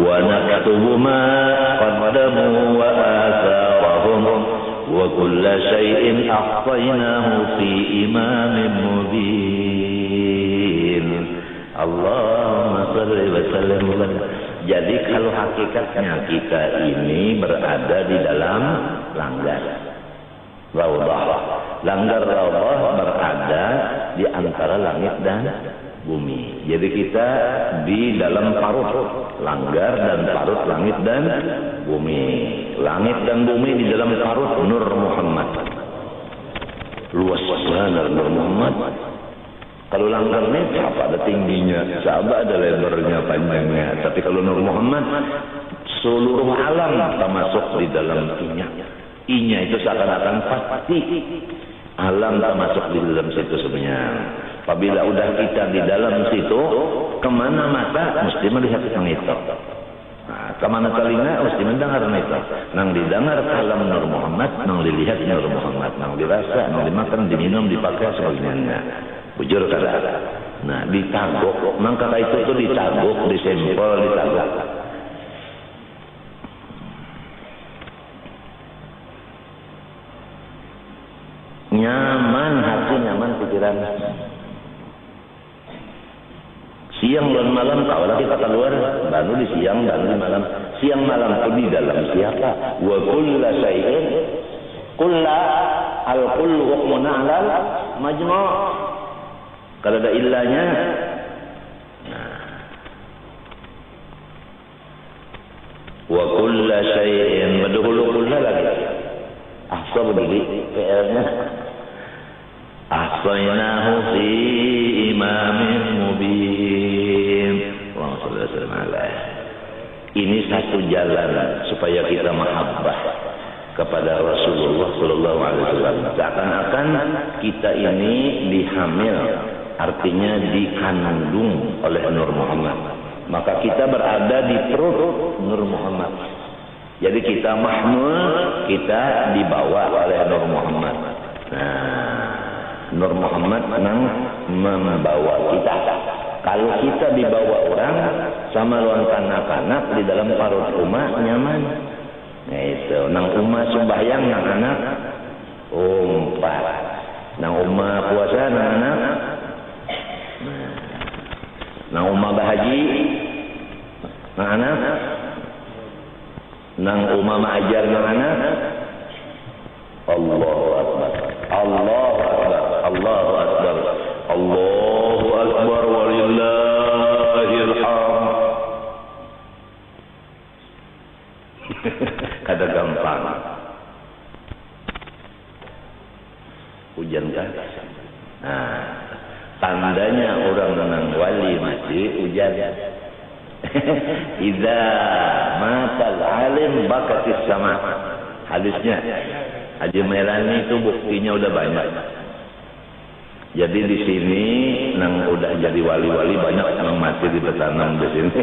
wa naktubu ma qaddamu wa atharahum wa kulla shay'in ahsaynahu fi imamin mubin. Allahumma shalli wa sallim. Jadi kalau hakikatnya kita ini berada di dalam langgar Raudhah. Langgar Raudhah berada di antara langit dan bumi. Jadi kita di dalam parut langgar dan parut langit dan bumi. Langit dan bumi di dalam parut Nur Muhammad. Luas banget Nur Muhammad. Kalau langgar ini siapa ada tingginya, siapa ada lebarnya, panjangnya. Tapi kalau Nur Muhammad, seluruh alam termasuk di dalam inya. Inya itu seakan-akan pasti alam termasuk di dalam situ sebenarnya. Apabila udah kita di dalam situ, kemana mata mesti melihat yang itu. Nah, kemana telinga mesti mendengar itu. Nang didengar kalam Nur Muhammad, nang dilihat Nur Muhammad, nang dirasa, nang dimakan, diminum, dipakai sebagainya. Bujur kada. Nah, ditaguk. Nang kata itu ditaguk, disempel, ditaguk. Nyaman hati, nyaman pikiran. Siang dan malam kalau kita keluar, baru di siang, baru di malam. Siang malam itu di dalam siapa? Wa kulla syai'in kulla al-kullu hukmun 'alal majmu'. Kalau ada illahnya, nah. Wa kulla syai'in berdahulu kulla lagi. Ahsa begini PR-nya. Ahsaynahu fi imamin mubin. Allahumma shalli wa sallim alaihi. Ini satu jalan supaya kita mahabbah kepada Rasulullah sallallahu alaihi wasallam. Seakan-akan kita ini dihamil, artinya dikandung oleh Nur Muhammad. Maka kita berada di perut Nur Muhammad. Jadi kita mahmul, kita dibawa oleh Nur Muhammad. Nah, Nur Muhammad membawa kita. Kalau kita dibawa orang sama lawan kanak-kanak di dalam parut rumah nyaman. Nah itu, nang umah sembahyang nang anak umpat, nang umah puasa nang anak, nang umah bahaji nang anak, nang umah mengajar nang anak. Allahu Akbar, Allahu Akbar, Allahu Akbar, Allahu Akbar, walillahil hamd. Kada gampang. Hujan kan? Nah, tandanya orang menang wali masih hujan. Idza matal alim bakatis sama. Hadisnya Haji Mailani itu buktinya udah banyak. Jadi di sini nang udah jadi wali-wali banyak yang mati di petanam di sini.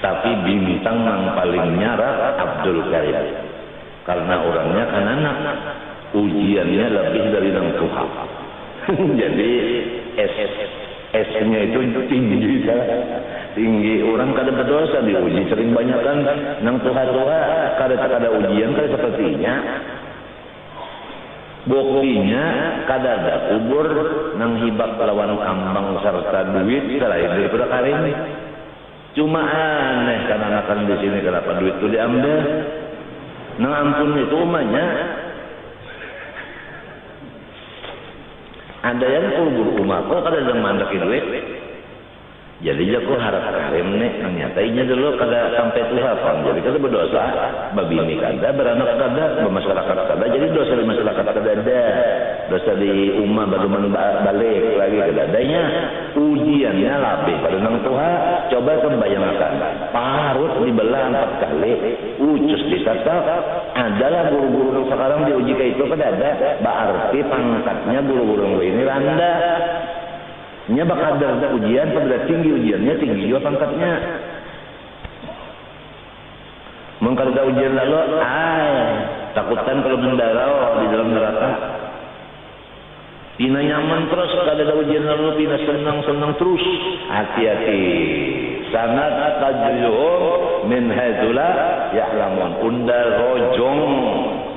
Tapi bintang yang paling nyara Abdul Karim. Karena orangnya kan anak. Ujiannya lebih dari nang Tuhan. Jadi S-nya itu tinggi. Tinggi. Orang kada berdosa diuji. Sering banyak kan nang Tuhan kada ujian kada sepertinya. Buktinya kada ada kubur nang hibak lawan kambang serta duit selain daripada kali ini. Cuma aneh karena akan di sini kenapa duit itu diambil. Nang ampun itu umahnya. Ada yang kubur rumah kok kada ada mandaki duit. Jadi aku harap karim nih nyatainya dulu kada sampai Tuhan. Jadi kada berdosa, babini kada, beranak kada, bermasyarakat kada. Jadi dosa di masyarakat kada ada, dosa di umat baru balik lagi kada adanya. Ujiannya lebih pada nang Tuhan. Coba membayangkan, parut dibelah 4 kali, ucus ditatap. Adalah guru-guru sekarang diuji kayak itu kada ada. Berarti pangkatnya guru-guru ini rendah. Nya bakal ada ujian, pada tinggi ujiannya, tinggi juga pangkatnya. Mengkada ujian lalu, takutan kalau mendarau di dalam neraka. Pina nyaman terus, kada ada ujian lalu, pina senang-senang terus. Hati-hati, sanad tajrihum min haitsula ya'lamun. Undal rojong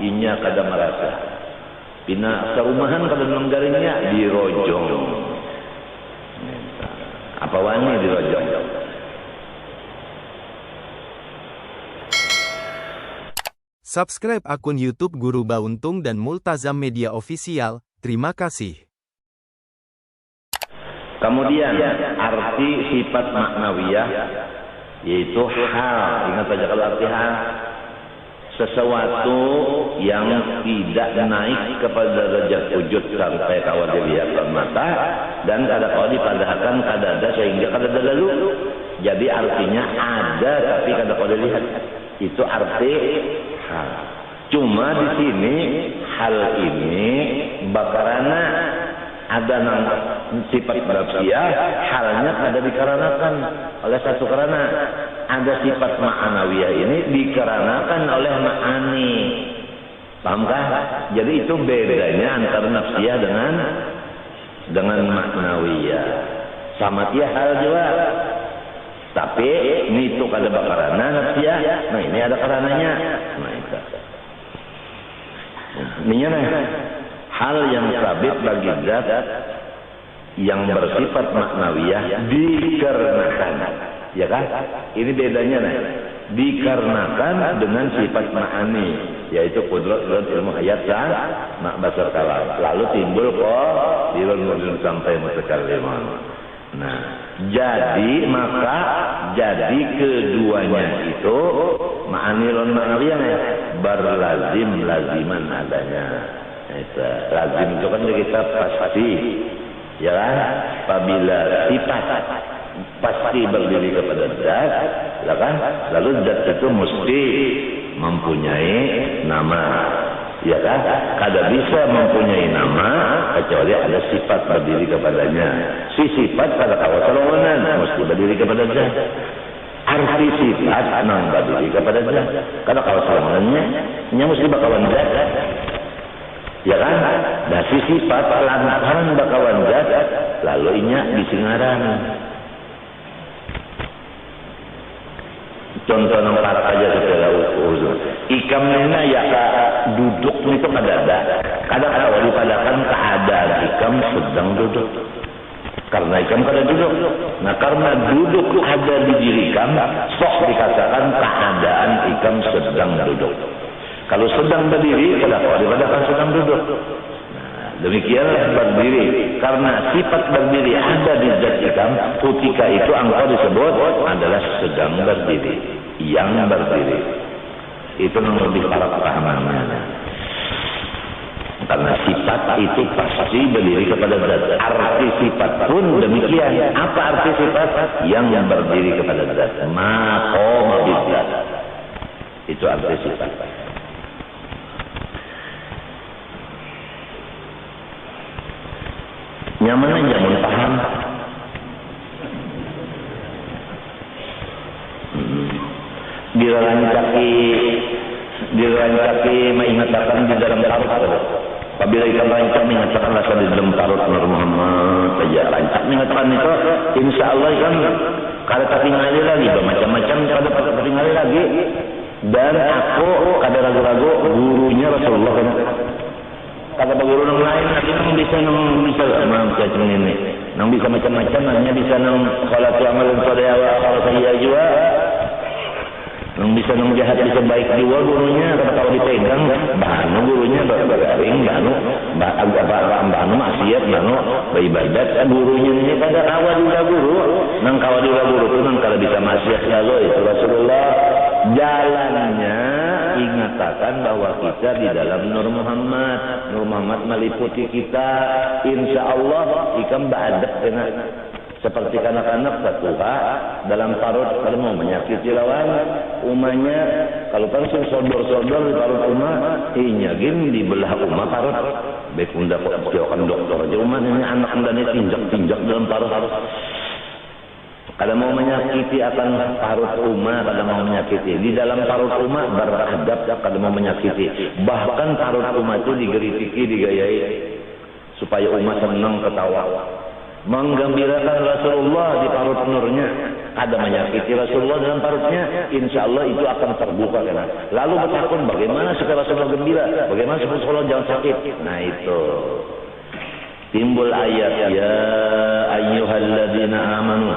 inya kada merasa. Pina sarumahan kada nanggaringnya di rojong. Apa wani di rojong? Subscribe akun YouTube Guru Bauntung dan Multazam Media Official. Terima kasih. Kemudian arti sifat maknawiyah yaitu hal. Ingat saja kalau arti hal, sesuatu yang tidak naik kepada derajat wujud sampai kawat dilihat mata dan kada kau dipadahkan kada ada sehingga kada ada lalu. Jadi artinya ada tapi kada kau dilihat. Itu arti hal. Cuma di sini hal ini bakarana ada sifat nafsiyah, halnya ada dikarenakan oleh satu karena ada sifat ma'anawiyah ini dikarenakan oleh ma'ani. Pahamkah? Jadi itu bedanya antara nafsiyah dengan ma'nawiyah. Sama dia hal juga. Tapi ini itu kada bakarana nafsiyah. Nah ini ada karenanya. Nah itu. Ini hal yang sabit bagi zat yang bersifat maknawiyah dikarenakan, ya kan? Ini bedanya nih. Dikarenakan dengan sifat ma'ani, yaitu kudrat ilmu hayat dan basar kalam. Lalu timbul dirun sampai mutakalliman. Nah, jadi keduanya itu ma'ani dan ma'nawiyah berlazim-laziman adanya. Itu lazim itu kan kita pasti, ya kan? Apabila sifat pasti berdiri kepada zat, ya kan? Lalu zat itu mesti mempunyai nama, ya kan? Kada bisa mempunyai nama kecuali ada sifat berdiri kepadanya. Si sifat pada kawasan mesti berdiri kepada zat. Arti sifat nang berdiri kepada zat. Kada kawasannya, mesti bakawan zat. Ya kan? Nah si sifat lantaran bakawan zat lalu inya disingaran. Contoh nomor aja setelah ukur. Ikam nena ya duduk itu kada ada. Kadang-kadang dipadakan keadaan ikam sedang duduk. Karena ikam kada duduk. Nah karena duduk ada di diri ikam, sok dikatakan keadaan ikam sedang duduk. Kalau sedang berdiri, kenapa dipadakan sedang duduk? Nah, demikianlah berdiri. Karena sifat berdiri ada di zat ikam, ketika itu engkau disebut adalah sedang berdiri. Yang berdiri. Itu yang lebih para pahamannya. Karena sifat itu pasti berdiri kepada zat. Arti sifat pun demikian. Apa arti sifat? Yang berdiri kepada zat. Maqama bidzat. Itu arti sifat. Nyaman aja paham. Dirancaki mengatakan di dalam tarut. Apabila kita rancak mengatakan rasa di dalam tarut Nur Muhammad saja rancak mengatakan itu, insya Allah kan kada tertinggali lagi bermacam-macam kada tertinggali lagi. Dan aku kada ragu-ragu gurunya Rasulullah kan. Kata guru yang lain nanti nang bisa macam ini, nang bisa macam-macam, hanya bisa nang kalau tu amal saudara kalau saya juga, nang bisa nang jahat bisa baik juga gurunya. Kalau dipegang, bahanu gurunya bergaring, bahanu maksiat, bahanu beribadat. Gurunya ini kada kawal juga guru, nang kawal juga guru tu nang kalau bisa maksiat lalu itu Rasulullah jalannya. Ingatakan bahwa kita di dalam Nur Muhammad meliputi kita. Insya Allah ikam ba'adab dengan seperti kanak-kanak satuha dalam parut kalau mau menyakiti lawan umanya. Kalau kan sodor-sodor di parut umah inyagin di belah umah parut bekunda kok kiokan dokter aja umahnya anak dan tinjak dalam parut. Kalau mau menyakiti akan parut umat, kalau mau menyakiti di dalam parut umat beradab, kalau mau menyakiti. Bahkan parut umat itu digeritiki, digayai supaya umat senang ketawa. Menggembirakan Rasulullah di parut nurnya. ada menyakiti Rasulullah dalam perutnya, insya Allah itu akan terbuka kan. Lalu bertakun bagaimana supaya Rasulullah gembira, bagaimana supaya Rasulullah jangan sakit. Nah itu timbul ayat ya ayyuhalladzina amanu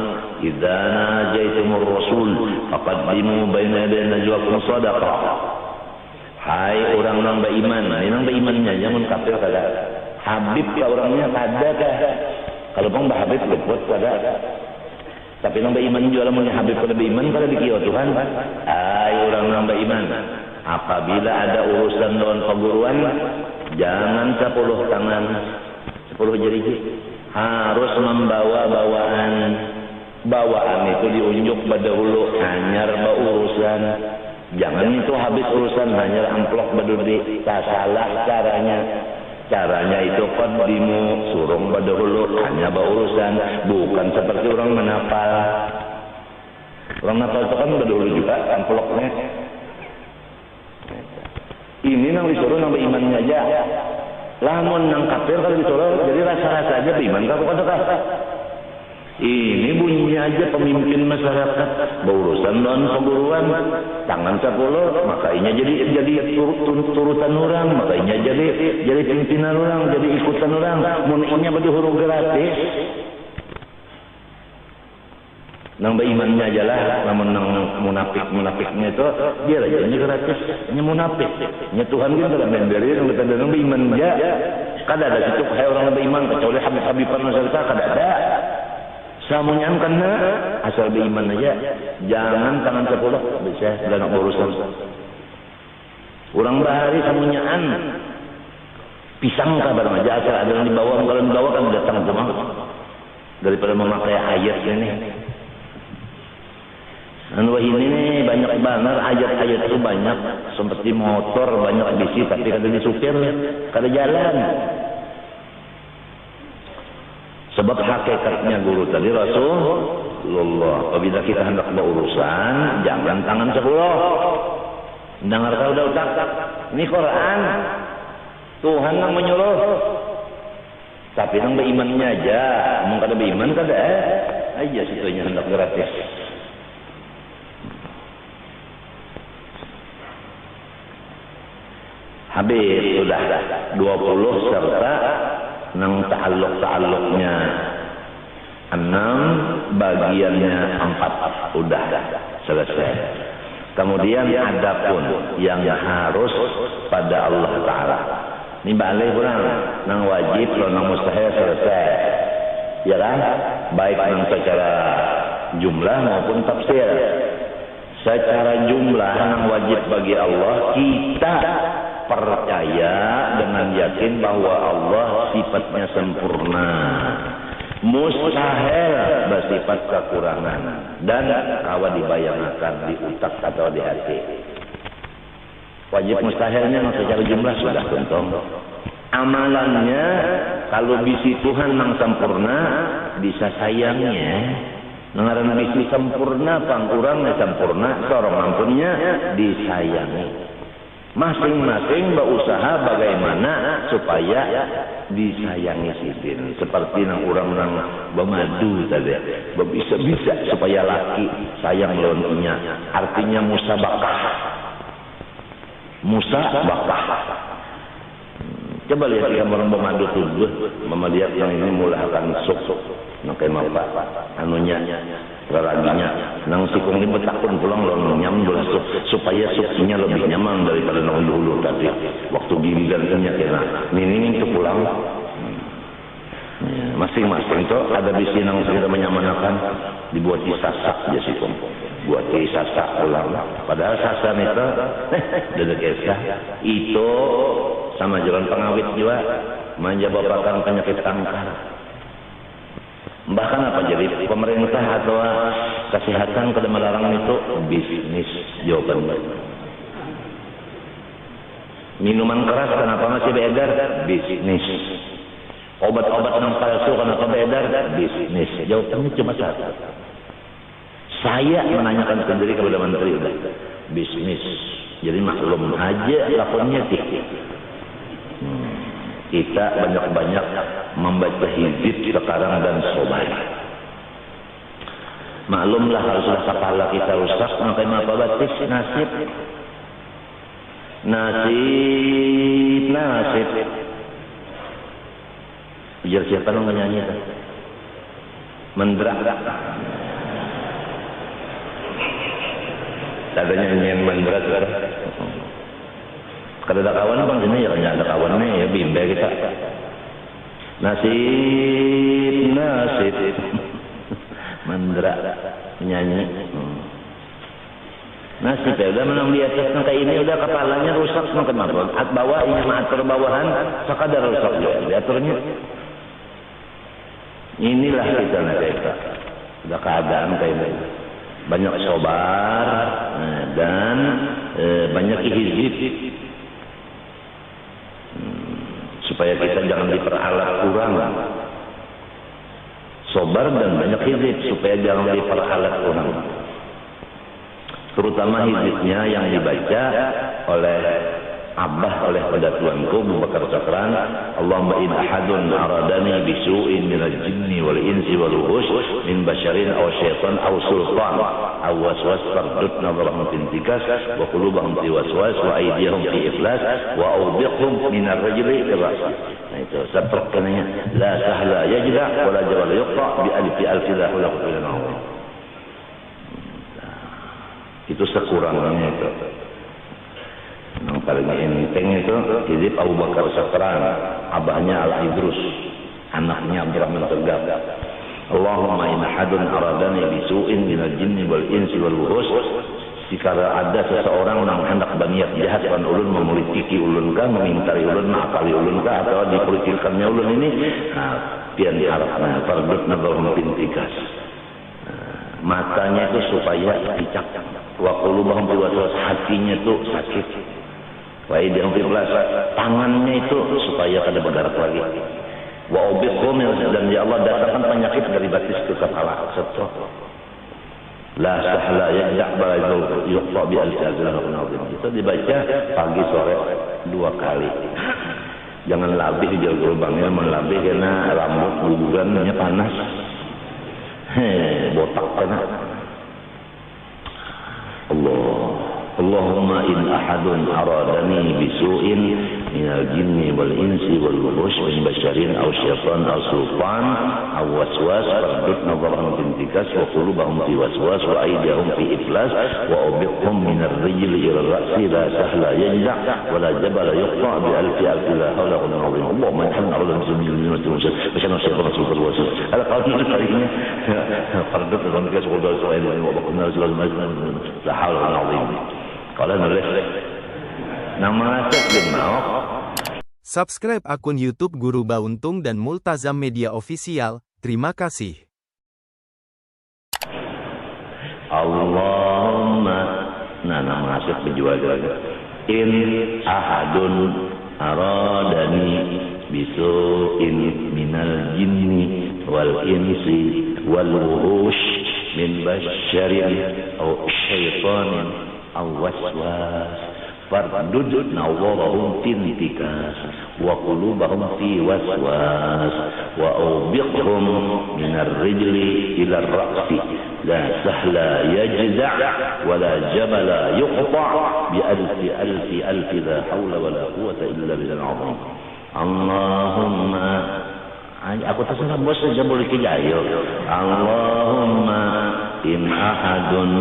idza najaitumur rasul faqaddimu baina yaday najwakum shadaqah. Hai orang-orang beriman, memang berimannya jangan kafir kada. Habib ka orangnya kada kah? Kalau bang Habib lepot kada. Tapi nang beriman juga lamun Habib kada beriman kada dikio Tuhan. Hai orang-orang beriman, apabila ada urusan lawan perguruan jangan 10 tangan 10 jari, harus membawa bawaan itu diunjuk pada hulu hanyar urusan. Jangan itu habis urusan hanya amplop badudi. Salah caranya itu qaddimu surung pada hulu hanya urusan, bukan seperti orang menapal. Orang napal itu kan pada hulu juga amplopnya. Ini nang disuruh nang berimannya aja. Lamun nang kafir kalau disuruh jadi rasa-rasa aja beriman kau kata. Ini bunyinya aja pemimpin masyarakat berurusan dengan perguruan tangan 10 makanya jadi turutan orang, makanya jadi pimpinan orang, jadi ikutan orang. Munnya bagi huruf gratis. Nang berimannya aja lah, namun nang munafiknya itu dia aja ini gratis, ini munafik. Nya Tuhan kan dalam memberi yang kita nang beriman aja. Kada ada situ kayak orang beriman kecuali habib-habiban masyarakat kada ada. Samunyan kena asal beriman aja, jangan tangan 10 bisa dalam urusan. Orang bahari samunyaan pisang kabar aja asal ada yang dibawa, kalau dibawa kan datang semua daripada memakai ayat ini. Anu ini nih banyak banget ayat-ayat itu banyak, seperti motor banyak bisi tapi kada disupir, kada jalan. Sebab hakikatnya guru tadi Rasulullah, apabila kita hendak berurusan jangan tangan 10. Dengar kau udah utak. Ini Quran. Tuhan yang menyuruh. Tapi nang berimannya aja, mau kada beriman kada aja situnya hendak gratis. Habis sudah 20 serta nang ta'alluq-ta'alluqnya 6, bagiannya 4 udah selesai. Kemudian adapun yang harus pada Allah Ta'ala ini balik kurang nang wajib nang mustahil selesai ya kan, baik nang secara jumlah maupun tafsir. Secara jumlah nang wajib bagi Allah kita percaya dengan yakin bahwa Allah sifatnya sempurna, mustahil bersifat kekurangan dan kawa dibayangkan di utak atau di hati. Wajib mustahilnya secara jumlah sudah tentu. Amalannya kalau bisi Tuhan yang sempurna bisa sayangnya. Ngaran bisi sempurna pangkurangnya sempurna, sorong ampunnya disayangi. Masing-masing berusaha bagaimana supaya disayangi sidin. Seperti nang orang-orang bermadu tadi, bisa supaya laki sayang lawannya. Artinya musabakah. Coba lihat yang orang bermadu tubuh, mama lihat yang ini mulai akan sok nakai mau anunya lelaginya nang sikung ini betakun pulang lawan nyam belasuk supaya suksinya lebih nyaman daripada nang dulu tadi waktu gigi dan minyak kena ini itu pulang. Masing-masing itu ada bisi nang kita menyamanakan dibuat sasak ya sikung buat sasak pulang, padahal sasak itu dedek esa itu sama jalan pengawit juga menjawabkan penyakit kanker. Bahkan apa jadi pemerintah atau kesehatan kada melarang itu bisnis jawaban. Minuman keras kenapa masih beredar? Bisnis. Obat-obat yang palsu kenapa beredar? Bisnis. Jawabannya cuma satu. Saya menanyakan sendiri kepada menteri udah bisnis. Jadi maklum aja lakonnya tinggi. Kita banyak-banyak membaca hizib sekarang dan sobat. Maklumlah kalau sudah kepala kita rusak, maka apa batis nasib. Biar siapa lo nyanyi tuh? Mendrak. Ada nyanyian mendrak kan? Kalau ada kawan bang sini ya ada kawannya ya bimbel kita. Nasib. Mendrak nyanyi. Nasib ya udah menang di atas kayak ini udah kepalanya rusak semua kenapa? Bawah ini atur bawahan sekadar rusak ya diaturnya. Inilah kita kita. Udah keadaan kayak ini. Banyak sobar dan banyak hizib. Supaya kita jangan diperalat kurang. Sobar dan banyak hizib supaya jangan diperalat kurang. Terutama hizibnya yang dibaca oleh Abah oleh pada Tuanku Abu Bakar Sakran, Allahumma in ahadun aradani bisu'in minal jinni wal insi wal wuhus min basyarin aw syaitan aw sultan aw waswas fardut nazarahum tintikas wa qulubahum fi waswas wa aydiyahum fi iflas wa awbiqhum min ar-rajli irrasi. Nah itu sepertinya la sahla yajda wa la jabal yuqta bi alfi alfi la hawla wala quwwata illa billah. Itu sekurangnya itu. Yang paling enteng itu hizib Abu Bakar Sakran, abahnya Al-Idrus, anaknya Abdurrahman Tegap. Allahumma in ahadun aradani bisu'in minal jinni wal insi wal wuhus. Jika ada seseorang yang hendak berniat jahat wan ulun memelitiki ulun kah, memintari ulun, mengakali ulun kah, atau dipolitikannya ulun ini, pian diharapkan fardut nazarhum pintikas. Matanya itu supaya dicak, wa qulubahum fi waswas, hatinya itu sakit. Wa aydihum fi iflas, tangannya itu supaya kada berdarah lagi. Wa ubiqhum, dan ya Allah datangkan penyakit dari batis ke kepala. Satu. La sahla yajda' ba'du yuqta bi al-azlam. Itu dibaca pagi sore 2 kali. Jangan labih jauh gerbangnya, melabih karena rambut gugurannya panas. Botak kena. Allahumma in ahadun aradani bisu'in minal jinni wal insi wal wuhus min basyarin aw syaitan aw sultan aw waswas fardut nazarahum tintikas wa qulubahum fi waswas wa aydihum fi iflas wa ubiqhum min ar-rijli ila ar-ra'si la sahla yajda' wa la jabala yuqta bi alfi alfi la hawla wala quwwata illa billah. Allahumma inna a'udzu bika min syarri waswas. Ala qawli al-karim fardut nazarahum tintikas wa qulubahum wa baqna la hawla wala quwwata illa billah. Kalau nulis nama Cek bin Maok. Subscribe akun YouTube Guru Bauntung dan Multazam Media Official. Terima kasih. Allahumma, nama Cek penjual jaga. In ahadun aradani bisu'in minal jinni wal insi wal wuhush min basyarin aw syaitanin aw waswas fardud nawwarahum tintikas wa qulubahum fi waswas wa awbiqhum min ar-rijli ila ar-ra'si la sahla yajza' wa la jabala yuqta' bi alfi la hawla wa la quwwata illa billahil azim. Allahumma, aku terserah bos saja boleh kijayo. Allahumma in ahadun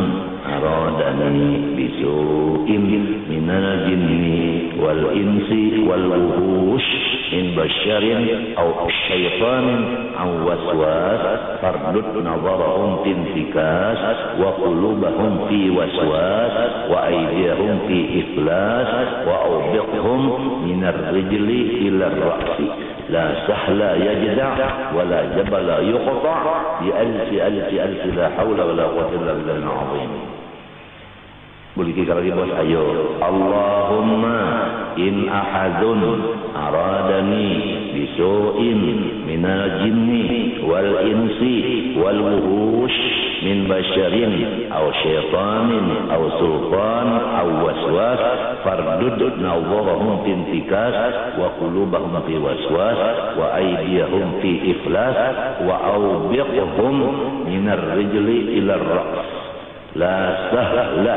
aradani bisu'in minal jinni wal insi wal wuhush min basyarin aw syaitanin aw waswas fardut nazarahum tintikas wa qulubahum fi waswas wa aydihum fi iflas wa awbiqhum min ar-rijli ila ar-ra'si la sahla yajda' wa la jabala yuqta' bi alfi la hawla wa la quwwata illa billahil azim. Boleh kita lagi bos, ayo. Allahumma in ahadun aradani bisu'in minal jinni wal insi wal wuhush min basyarin aw syaitanin aw sultan aw waswas fardud nawwahum tintikas wa qulubahum fi waswas wa aydiyahum fi iflas wa awbiqhum min ar-rijli ila ar-ra's la sahla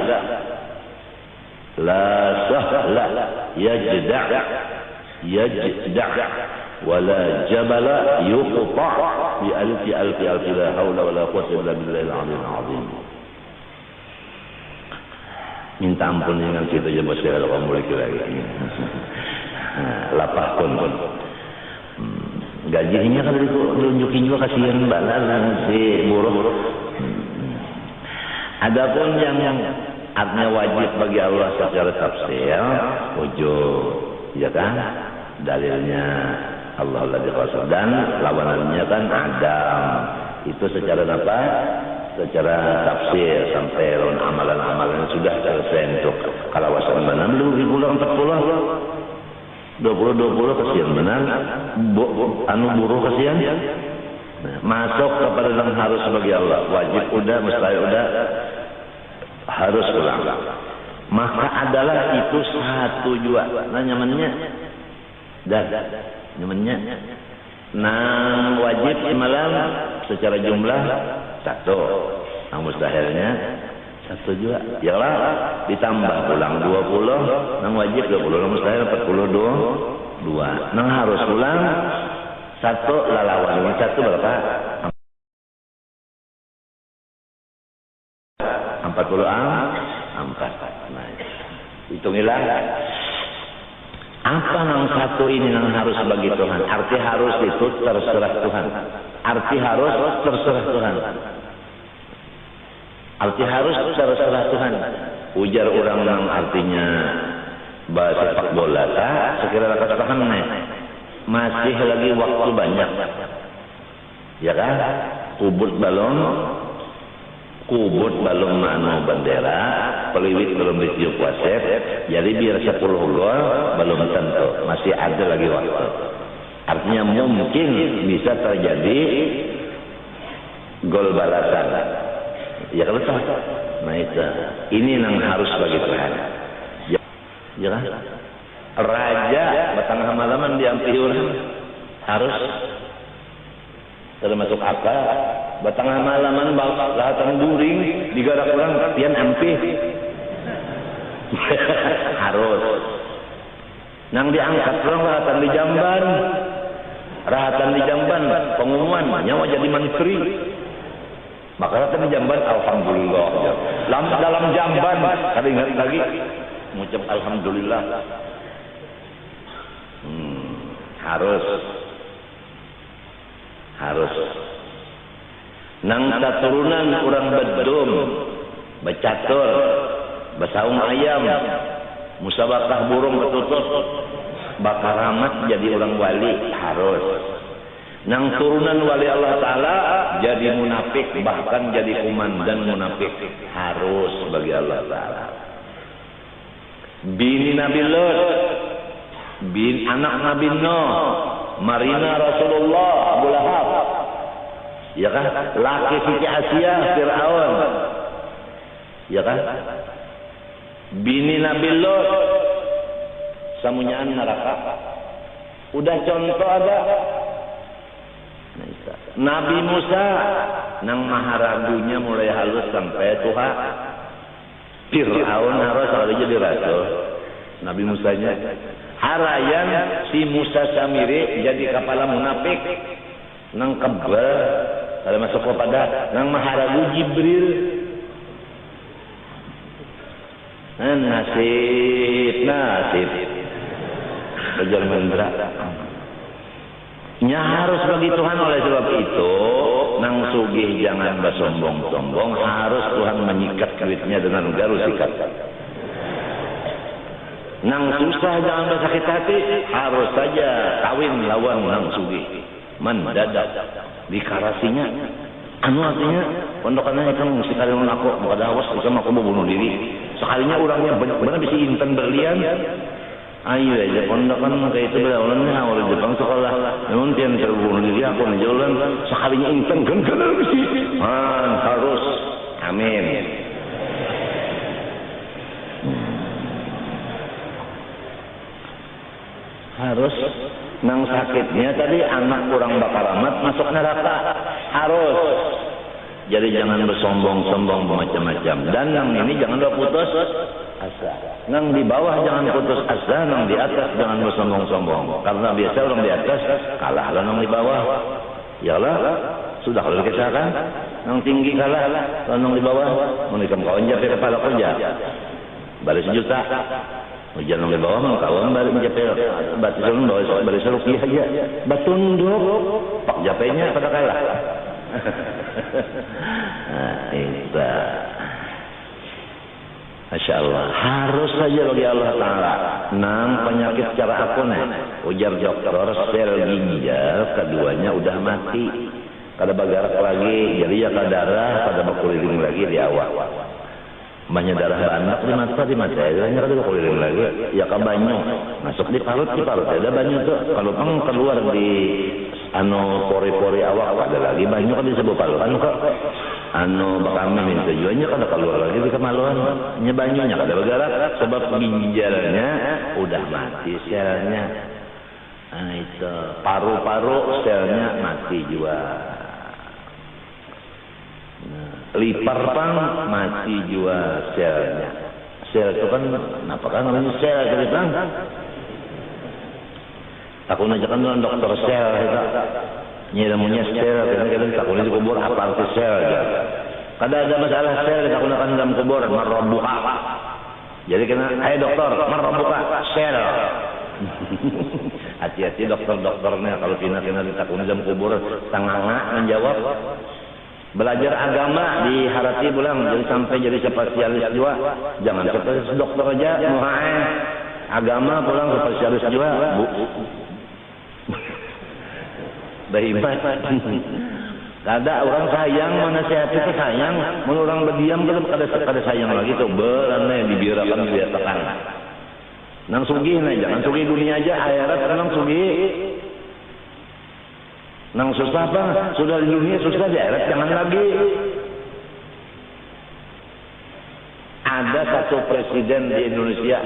yajda' wala jabala yuqta' bi alfi la haula wala quwwata illa billahil aliyyil azim. Minta ampun dengan kita ya bos kalau kamu mulai lagi. Lapah pun. Gajinya kan ditunjukin juga kasihan balan si buruh. Adapun yang artinya wajib bagi Allah secara tafsir, wujud, ya kan? Dalilnya Allah ladzi khasab dan lawanannya kan Adam. Itu secara apa? Secara tafsir sampai lawan amalan-amalan sudah selesai untuk kalawasan mana lebih pulang 40 20 kasihan benar anu buruh kasihan. Nah, masuk kepada yang harus bagi Allah, wajib udah, mustahil udah, harus pulang. Maka adalah itu satu jua. Nah nyamannya dan nyamannya nang wajib malam secara jumlah satu, nang mustahilnya satu jua. Yalah ditambah pulang 20, nang wajib 20, nang mustahil 42. Nang harus pulang satu lalawan, satu berapa? 44. Nah, hitungilah. Apa nang satu ini nang harus bagi Tuhan? Arti harus itu terserah Tuhan. Arti harus terserah Tuhan. Arti harus terserah Tuhan. Ujar orang nang artinya bahasa sepak bola tak sekira katakan masih lagi waktu banyak. Ya kan? Kubut balong mano bendera, peliwit belum ditiup wasit, jadi biar 10 gol belum tentu, masih ada lagi waktu. Artinya mungkin bisa terjadi gol balasan. Ya kalau tahu, nah itu, ini yang harus bagi Tuhan. Ya kan? Raja batang halaman diampi orang harus termasuk apa? Batang halaman lahatan during digarak orang pian ampih. Harus. Nang diangkat orang lahatan di Jamban. Rahatan di Jamban pengumuman nyawa jadi menteri. Maka lahatan di Jamban alhamdulillah. Dalam Jamban kada ingat lagi mengucap alhamdulillah. Harus. Nang turunan orang bedum, becatur, besaung ayam, musabakah burung betutut, bakar rahmat jadi orang wali harus. Nang turunan wali Allah Ta'ala jadi munafik, bahkan jadi komandan munafik harus bagi Allah Ta'ala. Bini Nabi Lut, bin anak Nabi Nuh, Marina Rasulullah, Abu Lahab, ya kan? Laki Siti Asia, Fir'aun, ya kan? Bini Nabi Lut, samunyaan neraka. Udah contoh ada. Nabi Musa, nang maharagunya mulai halus sampai tuha. Fir'aun harus jadi rasul. Nabi Musanya. Harayan si Musa Samiri jadi kepala munafik nang kebal kalau masuk kepada nang maharagu Jibril nasib kejar mendra nya harus bagi Tuhan. Oleh sebab itu nang sugih jangan bersombong-sombong, harus Tuhan menyikat duitnya dengan garu sikat. Nang susah jangan bersakit hati, harus saja kawin lawan nang sugih. Mendadak dikarasinya. Anu artinya pondokannya kan mesti kalian aku pada awas sama aku mau bunuh diri. Sekalinya orangnya benar-benar bisa intan berlian. Ayo aja kondakan kayak itu berawalnya awal Jepang sekolah. Namun tiang terbunuh diri aku menjualan sekalinya intan kan sih. Harus. Amin. Harus nang sakitnya tadi anak kurang bakal amat masuk neraka. Harus. Jadi jangan bersombong-sombong macam-macam. Dan nang ini jangan putus asa. Nang di bawah jangan putus asa, nang di atas jangan bersombong-sombong. Karena biasa orang di atas kalah lah nang di bawah. Yalah, sudah kalau kita kan nang tinggi kalah, nang di bawah menikam kawan jatuh kepala kerja. Baris sejuta. Hujan nang di bawah mang kawan balik menjapel. Batu sulung baris rupiah aja. Batunduk. Pak japenya pada kalah. Nah, itu. Masya Allah, harus saja bagi Allah Ta'ala. Nang penyakit secara akune, ujar dokter, sel ginjal keduanya udah mati. Kada bagarak lagi, jadi ya kada darah, kada berkeliling lagi di awak. Banyak darah banyak di mata, hanya kada berkeliling lagi. Ya ke banyu, masuk di parut, ada banyu tuh. Kalau pang keluar di pori-pori awak, ada lagi banyu kan disebut paluan kok. Bakal minta jualnya kada keluar lagi di kemaluan. Banyunya kada bergerak sebab ginjalnya udah mati selnya. Nah itu paru-paru selnya mati juga. Lipar pang mati juga selnya. Sel itu kan apa kan namanya sel tadi bang? Aku najakan dengan dokter sel itu. Nyilamunya sel, kadang-kadang takutnya di kubur apa arti sel aja. Kada ada masalah sel, kita gunakan dalam kubur, marrobuka. Jadi kena, ayo dokter, marrobuka, sel. Hati-hati dokter-dokternya, kalau kena ditakutnya dalam kubur, tanganga menjawab. Belajar agama diharati pulang, jadi sampai jadi spesialis juga. Jangan spesialis dokter aja, agama pulang spesialis juga. Baik-baik. Kada orang sayang menasihati itu sayang, mun orang berdiam kada sayang lagi tuh berane dibiarkan dibiarkan. Nang sugih nah jangan sugih dunia aja, akhirat nang sugih. Nang susah apa? Sudah di dunia susah di akhirat jangan lagi. Ada satu presiden di Indonesia,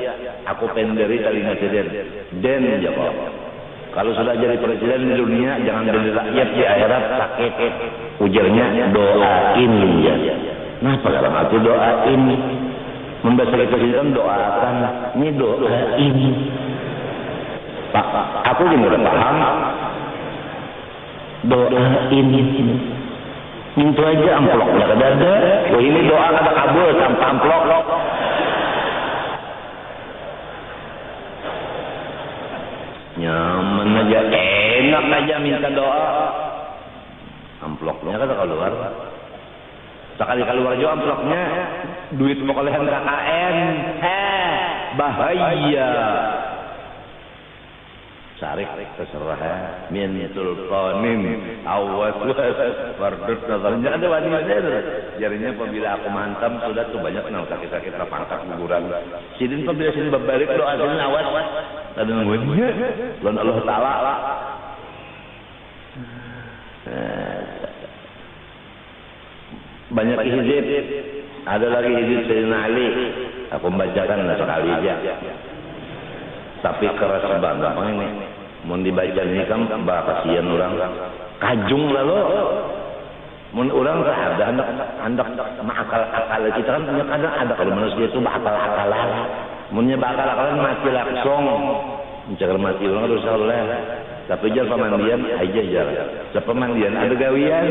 aku pendiri telinga presiden, Den jawab. Kalau sudah jadi presiden di dunia, jangan jadi rakyat di akhirat sakit. Ujarnya doain ya. Nah, dalam arti doain. Membaca presiden doakan. Ini doain. Pak, aku juga udah paham. Doain. Itu aja amplopnya ada. Oh ini doa kada kabul tanpa amplop. Nyaman aja, enak aja minta doa. Amplopnya kan keluar. Sekali keluar juga amplopnya, duit perolehan KKN. Bahaya. Sarik terserah min sultanin awas wardut nazarnya ada wanita jadinya apabila aku mantap sudah tuh banyak nang sakit-sakit pangkat guguran sidin apabila sidin berbalik doa sidin awas ada nungguinnya lawan Allah Ta'ala banyak hizib ada lagi hizib Sayyidina Ali aku membacakan sekali aja tapi keras banget apa ini mau dibaca ini kan kasihan orang kajung lalu mau orang ada akal kita kan punya kadang ada kalau manusia itu akal munnya akal mati langsung mencari mati orang harus soleh tapi jangan pemandian aja jalan sepemandian ada gawian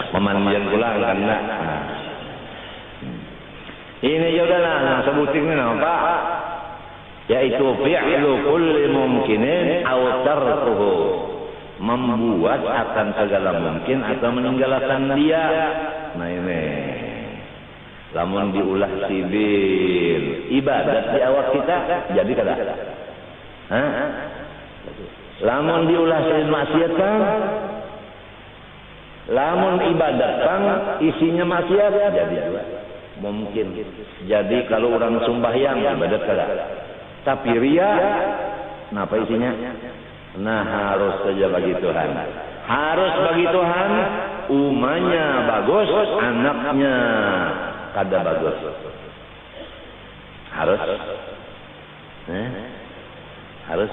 pemandian pulang karena ini ya udahlah sebutin ini apa yaitu fi'lu kulli mumkinin aw tarkuhu membuat akan segala mungkin atau meninggalkan dia. Nah ini lamun diulah sibil ibadat di awak kita jadi kada lamun diulah sibil maksiat kan lamun ibadat kan isinya maksiat jadi juga Mungkin. Jadi kalau orang sembahyang ibadat kada. Tapi ria, apa isinya? Nah harus saja bagi Tuhan. Harus bagi Tuhan, umanya bagus, anaknya kada bagus. Harus. Harus.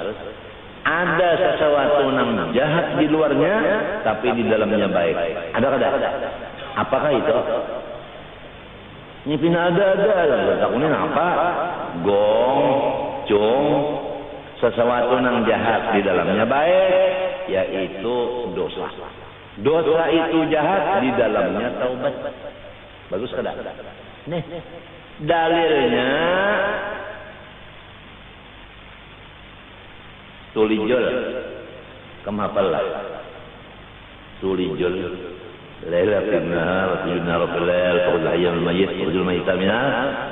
Ada sesuatu yang jahat di luarnya, tapi di dalamnya baik. Ada kada? Apakah itu? Nyipin ada. Takunin apa? Gong, cung, sesuatu yang jahat di dalamnya baik, yaitu dosa. Dosa itu jahat, di dalamnya taubat. Bagus kada? Nih, dalilnya tulijul, kemapalah. Tulijul, lailatul nahar, yudna rabbil lail, qul hayyul mayyit, qul mayyita minal.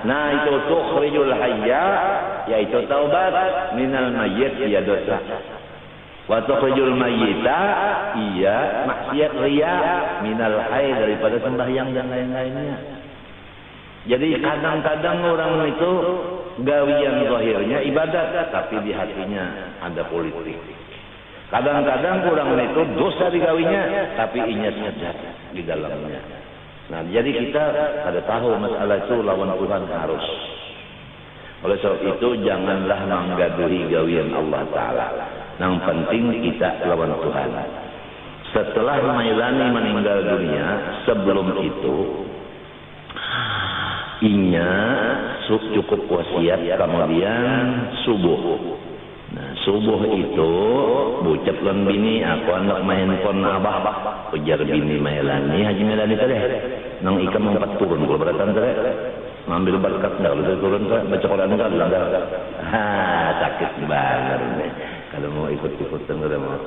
Nah itu tukhrijul hayya, yaitu taubat, minal mayyit, ya dosa. Wa tukhrijul mayyita, iya maksiat riya, minal hayy, daripada sembahyang dan lain-lainnya. Jadi kadang-kadang orang itu gawian zahirnya ibadat, tapi di hatinya ada politik. Kadang-kadang orang itu dosa digawinya, tapi inyasnya jahat di dalamnya. Nah, jadi kita ada tahu masalah itu lawan Tuhan harus. Oleh sebab itu janganlah menggaduhi gawian Allah Ta'ala. Yang penting kita lawan Tuhan. Setelah Mailani meninggal dunia, sebelum itu inya cukup wasiat, kemudian subuh. Nah, subuh itu bucap lan bini, aku anak main handphone abah, ujar bini Mailani, Haji Mailani tadi, nang ikam empat turun, kalau beratan tadi, ngambil berkat nggak, kalau turun tadi, baca Quran nggak, sakit banget nih. Kalau mau ikut-ikutan udah mau,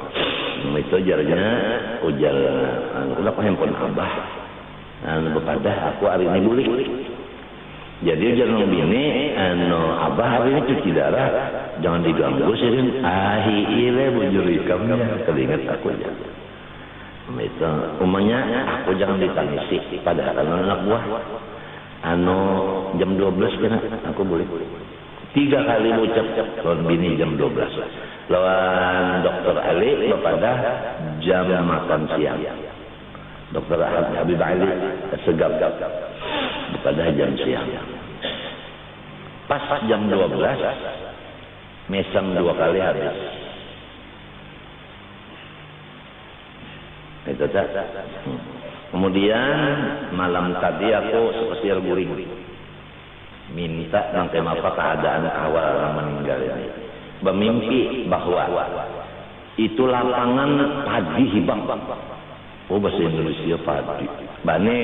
itu ujar, udah aku handphone abah, kepada aku hari ini boleh. Jadi jangan bini, abah hari ini cuci darah, jangan diganggu sih. Ile bujur ikamnya, teringat aku aja. Itu umumnya aku jangan ditangisi. Padahal anak buah, jam 12 kena aku boleh. 3 kali ucap lawan bini jam 12. Lawan Dokter Ali kepada jam makan siang. Dokter Habib Ali segap pada jam siang. Pas jam 12 mesam 2 kali habis. Itu tak. Kemudian malam tadi aku sepesir guring. Minta nanti apa keadaan awal orang meninggal ini. Bermimpi bahwa itu lapangan padi hibang. Oh bahasa Indonesia padi. Bane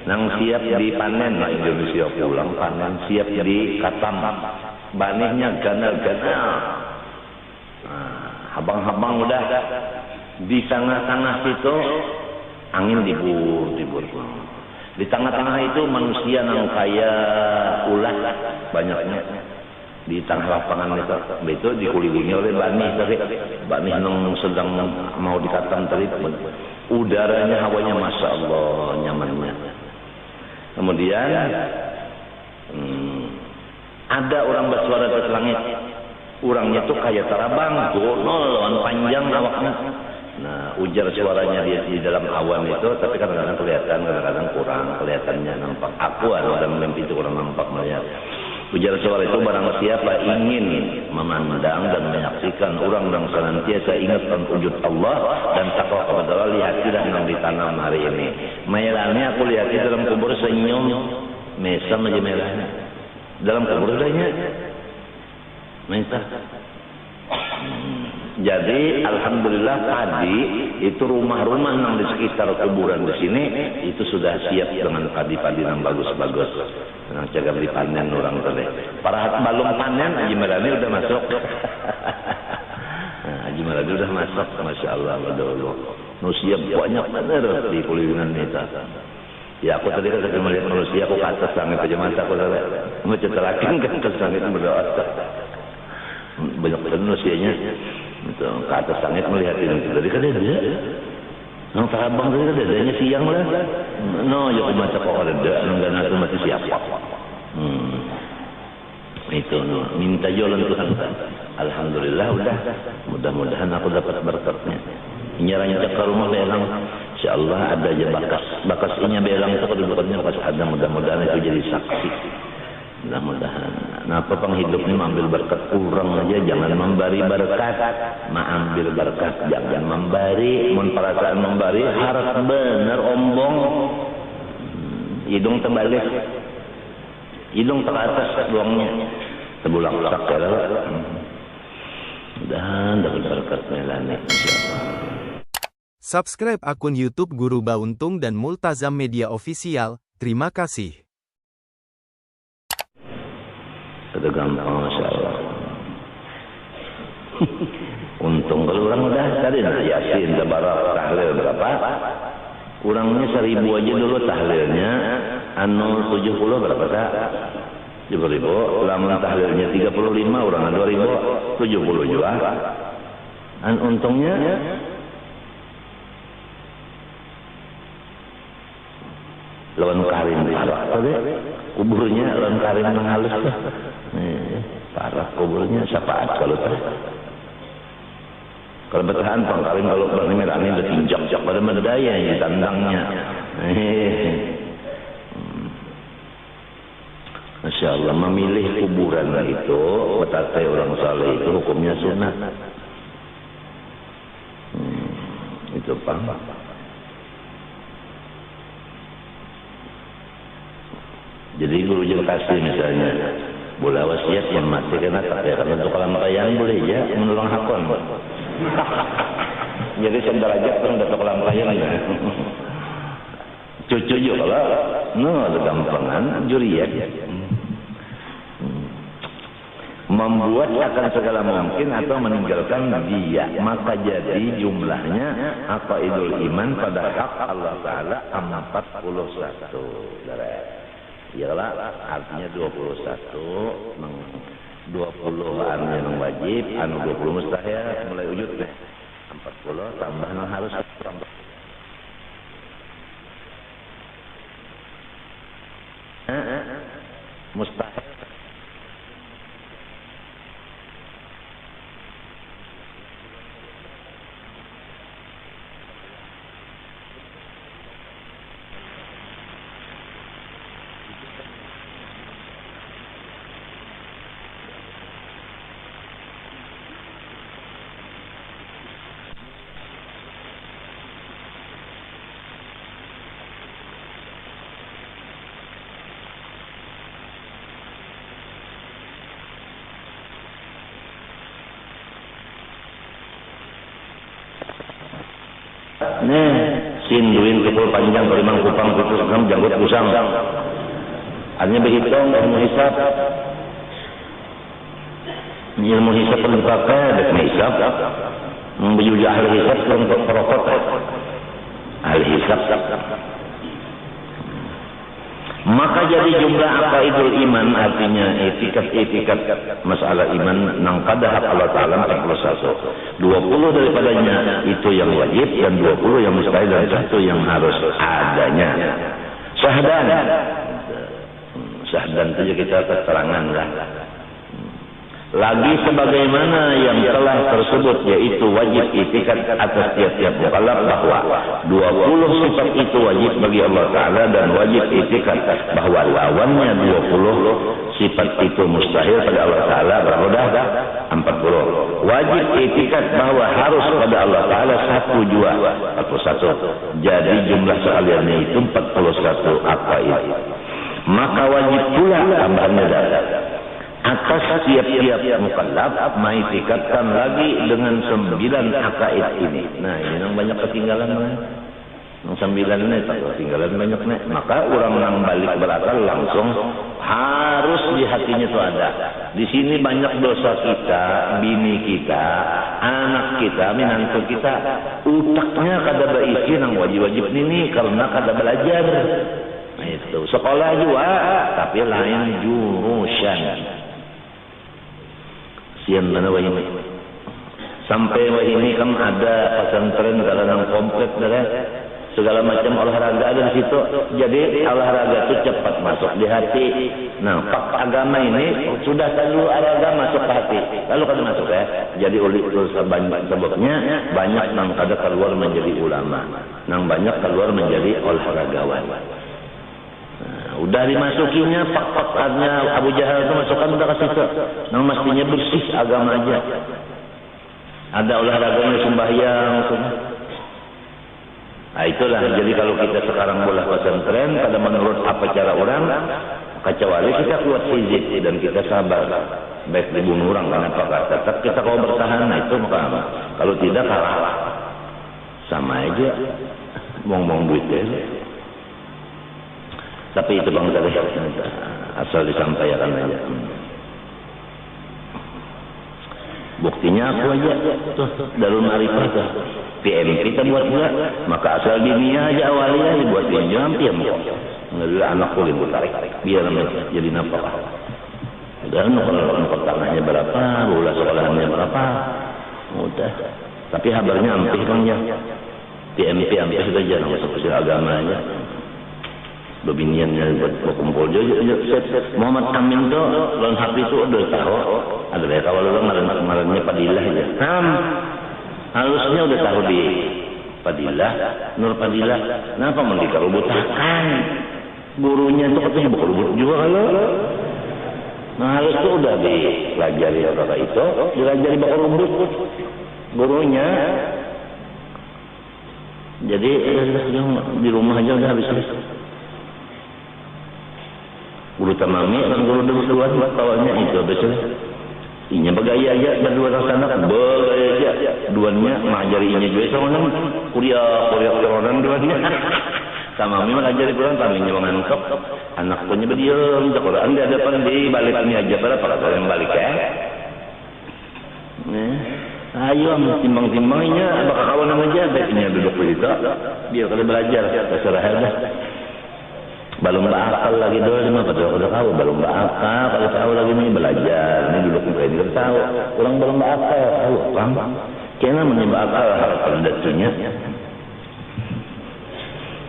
nang siap dipanen, nah Indonesia pulang panen siap di katam, banihnya ganal-ganal. Habang-habang udah di tengah-tengah situ angin dibur. Di tengah-tengah itu manusia nang kaya ulah banyaknya di tengah lapangan itu dikelilingi oleh banih nang sedang mau dikatam tadi. Udaranya, hawanya masya Allah nyamannya. Kemudian ada orang bersuara ke langit. Orangnya itu kayak terabang, gonol, panjang awaknya. Nah, ujar suaranya dia di dalam awan itu, tapi kadang-kadang kelihatan, kadang-kadang kurang kelihatannya nampak. Aku dalam mimpi itu kurang nampak melihat. Ujar suara itu barang siapa ingin memandang dan menyaksikan orang yang senantiasa ingatkan wujud Allah dan takwa kepada Allah, lihatlah yang ditanam hari ini. Mailani aku lihat di dalam kubur senyum, mesam aja Mailani. Dalam kubur adanya. Minta. Jadi alhamdulillah tadi itu rumah-rumah yang di sekitar kuburan di sini itu sudah siap dengan padi-padi yang bagus-bagus. Yang cagam dipanen orang tadi. Para balung panen Haji Marani udah masuk. Haji Marani udah masuk, masya Allah, dulu. Nusia banyak benar di kulinan itu. Ya aku tadi kan melihat manusia, aku ke atas langit aja mata aku tadi. Ngecetelakin kan ke langit berdoa. Banyak benar nusianya. Itu ke atas langit melihat ini. Tadi kan dia. Nang tarabang tadi kan adanya siang lah. No, ya aku baca kok ada. Nang gana itu mati siap. minta jalan Tuhan. Alhamdulillah udah, mudah-mudahan aku dapat berkatnya. Nyerang ke rumah belang, insyaallah ada aja bakas inya belang itu kedudukannya pas ada, mudah-mudahan itu jadi saksi. Mudah-mudahan. Nah, apa penghidup ini mengambil berkat kurang aja, jangan memberi berkat, mengambil berkat, jangan memberi, mun perasaan memberi harap bener ombong. Hidung terbalik, hidung ke atas doangnya, terbulang sakala. Dan dapat berkat melani insyaallah. Subscribe akun YouTube Guru Bauntung dan Multazam Media Official. Terima kasih. Sudah gampang, Masya Allah. Untung kalau orang udah tadi Yasin, Tabarak, tahlil berapa? Kurangnya 1000 aja dulu tahlilnya. 70 berapa tak? 70.000. Lamun tahlilnya 35, orang 2.000, 70 juga. Untungnya lawan karim parah tadi, kuburnya lawan karim menghalus tuh. Parah kuburnya syafaat kalau tadi. Kalau bertahan pangkarim kalau berniat ini bertinjak pada medaya ya tandangnya. Masya Allah, memilih kuburan itu betapa orang saleh itu hukumnya sunnah. Itu Pak. Jadi guru jangan kasih misalnya bola wasiat yang mati kena tak ya, karena untuk kalam rayaan boleh ya menolong hakon. Jadi sederajat orang dapat kalam rayaan ya. Cucu juga kalau ada gampangan juriat. Membuat akan segala mungkin atau meninggalkan dia, maka jadi jumlahnya apa idul iman pada hak Allah Ta'ala 41. Iyalah artinya 21, 20-an yang wajib, 20 mustahil, mulai wujud deh. 40 tambah yang harus tambah. Mustahil. Nih, sinduin kepul panjang kelimang kupang putus enam janggut pusang. Artinya berhitung ilmu hisab. Ilmu hisab perlu dipakai, ada hisab. Juga ahli hisab untuk perokok. Ahli hisab. Maka jadi jumlah aqaidul iman artinya etikat masalah iman nang pada hak Allah Ta'ala 41. 20 daripadanya itu yang wajib dan 20 yang mustahil dan 1 yang harus adanya. Syahdan itu kita keterangan lah. Lagi sebagaimana yang telah tersebut yaitu wajib itikat atas tiap-tiap mukallaf bahwa 20 sifat itu wajib bagi Allah Ta'ala dan wajib itikat bahwa lawannya 20 sifat itu mustahil pada Allah Ta'ala berapa? 40. Wajib itikat bahwa harus pada Allah Ta'ala 41. Jadi jumlah sekaliannya itu 41 aqaid. Maka wajib pula tambahannya atas tiap-tiap mukallaf mengikatkan lagi dengan 9 akaid ini. Nah, ini yang banyak ketinggalan. Yang 9 ini tak ketinggalan banyak nih. Maka orang yang balik berakal langsung harus di hatinya itu ada. Di sini banyak dosa kita, bini kita, anak kita, menantu kita. Utaknya kada berisi yang wajib-wajib ini karena kada belajar. Nah, itu sekolah juga, tapi lain jurusan. Sian mana wah ini. Sampai wah ini kan ada pesantren kadang komplit dah. segala macam olahraga ada di situ. Jadi olahraga itu cepat masuk di hati. Nah, agama ini sudah dulu olahraga masuk ke hati, lalu kada masuk ya. Jadi oleh sebabnya banyak nang kada keluar menjadi ulama, nang banyak keluar menjadi olahragawan. Nah, udah dimasukinya pak-paknya Abu Jahal itu masukkan udah ke situ. Nang mestinya bersih agama aja. Ada olahraganya sembahyang. Nah itulah, jadi kalau kita sekarang bola pesantren, pada menurut apa cara orang, kecuali kita kuat fisik dan kita sabar, baik dibunuh orang karena apa, tetap kita kalau bertahan, nah itu maka kalau tidak kalah, sama aja, buang-buang duit ya. Tapi itu bang tadi, asal disampaikan aja. Buktinya aku aja, tuh Darul Ma'rifah tuh. PM kita buat juga, maka asal dunia aja awalnya dibuat pinjam tiap nggak anak kulit tarik biar jadi nafkah. Dan kalau tanahnya berapa, bola sekolahannya berapa, udah. Tapi habarnya ampih bang ya, PMP ampih saja masuk ke agamanya. Bebiniannya buat kumpul Muhammad Amin tuh lawan HP itu udah tahu, ada deh kalau lo ngarannya Fadilah ya. Halusnya udah tahu di Fadilah, Nur Fadilah. Kenapa mau dikerubutakan? Gurunya itu katanya berkerubut juga kalau. Nah halus itu udah dipelajari kata itu, dilajari berkerubut gurunya. Jadi di rumah aja udah habis. Guru tamami dan guru dua tawanya itu betul. Inya bergaya aja berdua sana bergaya aja. Duanya mengajari inya juga sama kuliah orang duanya. Sama memang ngajari Quran kaminya mengangkap anak punya berdiam Quran di hadapan di baliknya aja pada para yang balik ya. Ayo timbang-timbangnya bakal kawan aja baiknya duduk begitu biar kalian belajar terserah aja. Belum berakal lagi dulu udah tahu belum berakal kalau tahu lagi nih belajar ini duduk mungkin tahu orang belum berakal tahu paham kena menyebab akal harapan datunya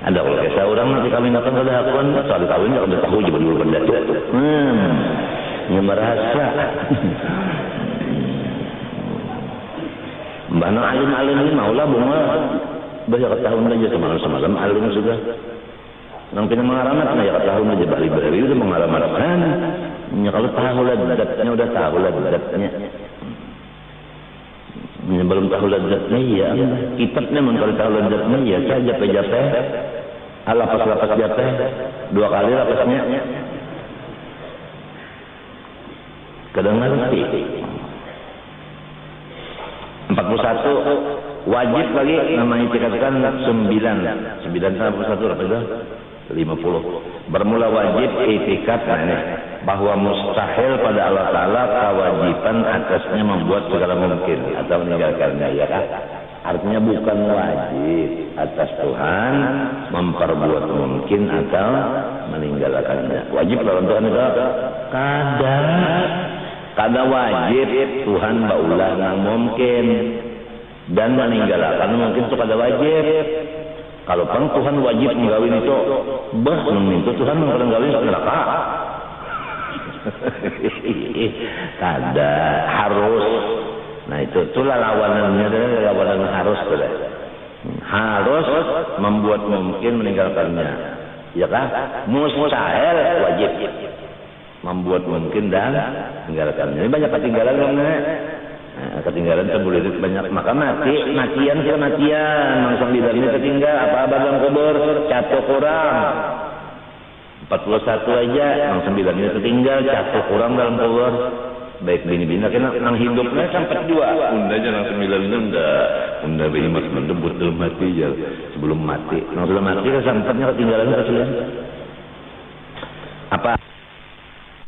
ada kalau kisah orang nanti kami datang ke dakwaan soal kawinnya udah tahu juga dulu pendatu yang merasa mbak alim-alim ini maulah bunga banyak tahun aja semalam alim sudah nang pina mengaramat ya tahun aja bari-bari udah mengaramatkan ya kalau tahu ladatnya udah tahu ladatnya belum tahu ladatnya ya kitabnya kalau tahu ladatnya ya saya japek-japek lapas japek 2 kali lapasnya kadang ngerti 41 wajib lagi namanya dikatakan 9 41 berapa itu 50 bermula wajib i'tikad bahwa mustahil pada Allah Ta'ala kewajiban atasnya membuat segala mungkin atau meninggalkannya ya kan artinya bukan wajib atas Tuhan memperbuat mungkin atau meninggalkannya wajib lawan Tuhan itu kada wajib Tuhan baulah yang mungkin dan meninggalkan mungkin itu kada wajib. Kalau pang Tuhan wajib menggawin itu, itu Tuhan menggawin itu neraka. Kada harus. Nah itulah lawanannya lawanan harus sudah. Harus membuat mungkin meninggalkannya. Ya kan? Mustahil wajib membuat mungkin dan meninggalkannya. Ini banyak ketinggalan kan? Ketinggalan terbulir banyak maka matian mangsang di dalamnya ketinggal apa dalam kubur 1 kurang 41 aja mangsang di dalamnya ketinggal 1 kurang dalam kubur baik bini-bini kena nang hidupnya sampai 2 unda aja nang 9 unda bini mas mendebut dalam mati aja sebelum mati nang sudah mati sampatnya ketinggalan apa